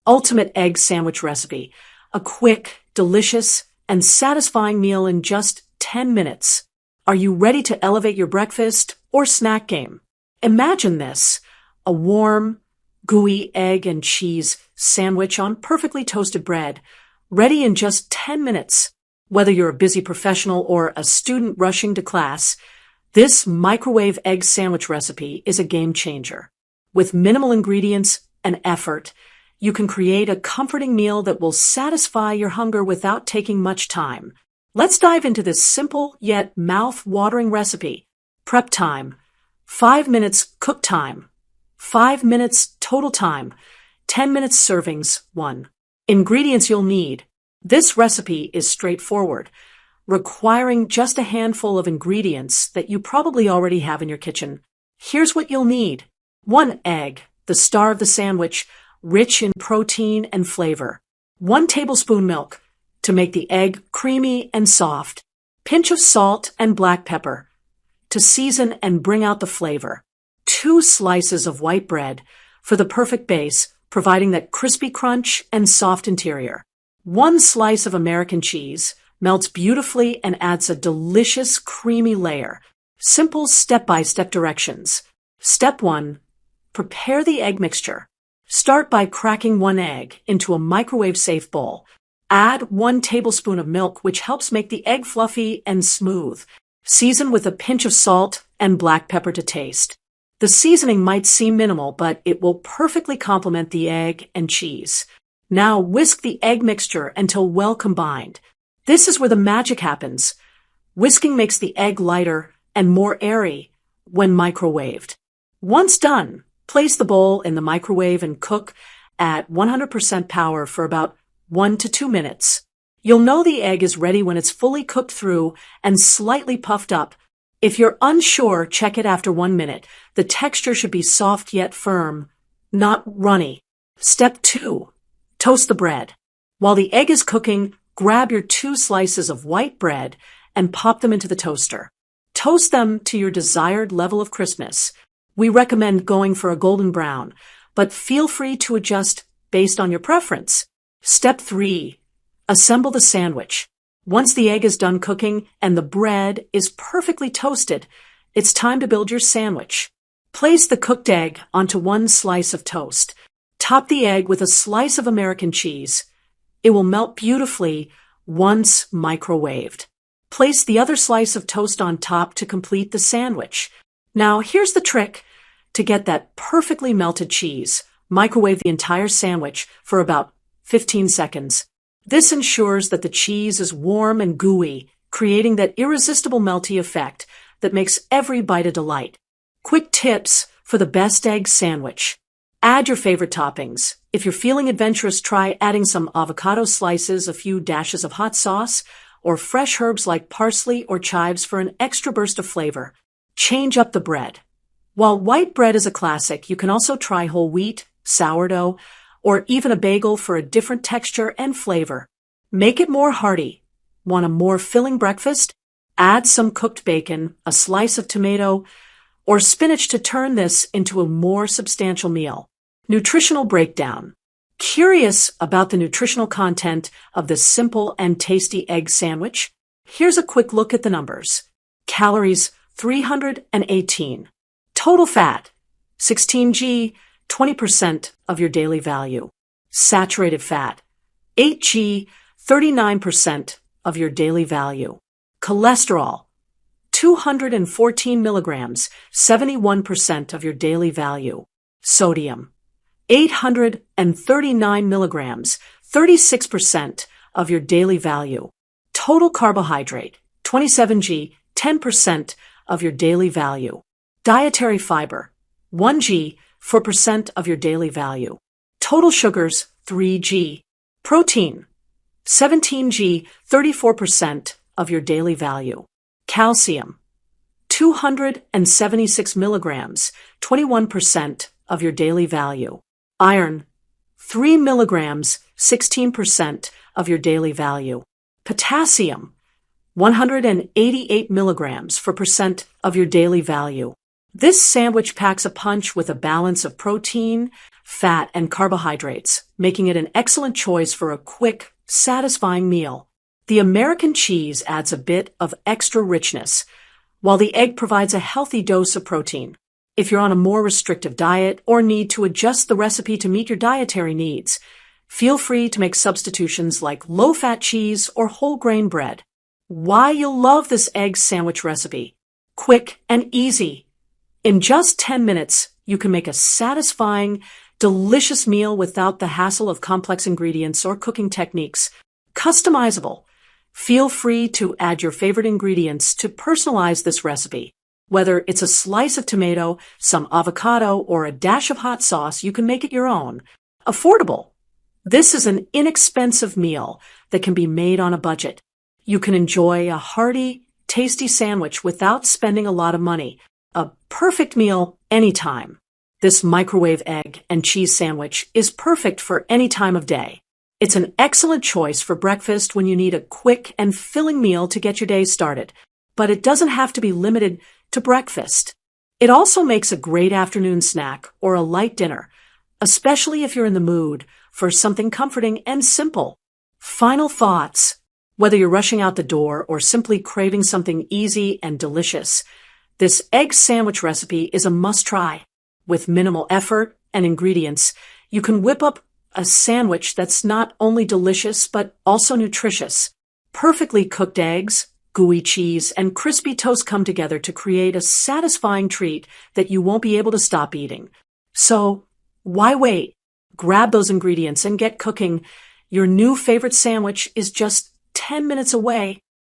Ultimate egg sandwich recipe. A quick, delicious, and satisfying meal in just 10 minutes. Are you ready to elevate your breakfast or snack game? Imagine this: a warm, gooey egg and cheese sandwich on perfectly toasted bread, ready in just 10 minutes. Whether you're a busy professional or a student rushing to class, this microwave egg sandwich recipe is a game changer. With minimal ingredients and effort, you can create a comforting meal that will satisfy your hunger without taking much time. Let's dive into this simple yet mouth-watering recipe. Prep time: 5 minutes cook time, 5 minutes total time, 10 minutes servings, 1. Ingredients you'll need. This recipe is straightforward, requiring just a handful of ingredients that you probably already have in your kitchen. Here's what you'll need. 1 egg, the star of the sandwich, rich in protein and flavor. 1 tablespoon milk to make the egg creamy and soft. Pinch of salt and black pepper to season and bring out the flavor. 2 slices of white bread for the perfect base, providing that crispy crunch and soft interior. 1 slice of American cheese melts beautifully and adds a delicious creamy layer. Simple step-by-step directions. Step 1. Prepare the egg mixture. Start by cracking 1 egg into a microwave-safe bowl. Add 1 tablespoon of milk, which helps make the egg fluffy and smooth. Season with a pinch of salt and black pepper to taste. The seasoning might seem minimal, but it will perfectly complement the egg and cheese. Now whisk the egg mixture until well combined. This is where the magic happens. Whisking makes the egg lighter and more airy when microwaved. Once done, place the bowl in the microwave and cook at 100% power for about 1 to 2 minutes. You'll know the egg is ready when it's fully cooked through and slightly puffed up. If you're unsure, check it after 1 minute. The texture should be soft yet firm, not runny. Step 2. Toast the bread. While the egg is cooking, grab your 2 slices of white bread and pop them into the toaster. Toast them to your desired level of crispness. We recommend going for a golden brown, but feel free to adjust based on your preference. Step 3. Assemble the sandwich. Once the egg is done cooking and the bread is perfectly toasted, it's time to build your sandwich. Place the cooked egg onto 1 slice of toast. Top the egg with a slice of American cheese. It will melt beautifully once microwaved. Place the other slice of toast on top to complete the sandwich. Now, here's the trick to get that perfectly melted cheese. Microwave the entire sandwich for about 15 seconds. This ensures that the cheese is warm and gooey, creating that irresistible melty effect that makes every bite a delight. Quick tips for the best egg sandwich. Add your favorite toppings. If you're feeling adventurous, try adding some avocado slices, a few dashes of hot sauce, or fresh herbs like parsley or chives for an extra burst of flavor. Change up the bread. While white bread is a classic, you can also try whole wheat, sourdough, or even a bagel for a different texture and flavor. Make it more hearty. Want a more filling breakfast? Add some cooked bacon, a slice of tomato, or spinach to turn this into a more substantial meal. Nutritional breakdown. Curious about the nutritional content of this simple and tasty egg sandwich? Here's a quick look at the numbers. Calories, 318. Total fat, 16g, 20% of your daily value. Saturated fat, 8g, 39% of your daily value. Cholesterol, 214 milligrams, 71% of your daily value. Sodium, 839 milligrams, 36% of your daily value. Total carbohydrate, 27g, 10% of your daily value. Dietary fiber, 1g, 4% of your daily value. Total sugars, 3g. Protein, 17g, 34% of your daily value. Calcium, 276 milligrams, 21% of your daily value. Iron, 3 milligrams, 16% of your daily value. Potassium, 188 milligrams, 4% of your daily value. This sandwich packs a punch with a balance of protein, fat, and carbohydrates, making it an excellent choice for a quick, satisfying meal. The American cheese adds a bit of extra richness, while the egg provides a healthy dose of protein. If you're on a more restrictive diet or need to adjust the recipe to meet your dietary needs, feel free to make substitutions like low-fat cheese or whole grain bread. Why you'll love this egg sandwich recipe. Quick and easy. In just 10 minutes, you can make a satisfying, delicious meal without the hassle of complex ingredients or cooking techniques. Customizable. Feel free to add your favorite ingredients to personalize this recipe. Whether it's a slice of tomato, some avocado, or a dash of hot sauce, you can make it your own. Affordable. This is an inexpensive meal that can be made on a budget. You can enjoy a hearty, tasty sandwich without spending a lot of money. A perfect meal anytime. This microwave egg and cheese sandwich is perfect for any time of day. It's an excellent choice for breakfast when you need a quick and filling meal to get your day started. But it doesn't have to be limited to breakfast. It also makes a great afternoon snack or a light dinner, especially if you're in the mood for something comforting and simple. Final thoughts. Whether you're rushing out the door or simply craving something easy and delicious, this egg sandwich recipe is a must-try. With minimal effort and ingredients, you can whip up a sandwich that's not only delicious but also nutritious. Perfectly cooked eggs, gooey cheese, and crispy toast come together to create a satisfying treat that you won't be able to stop eating. So, why wait? Grab those ingredients and get cooking. Your new favorite sandwich is just 10 minutes away.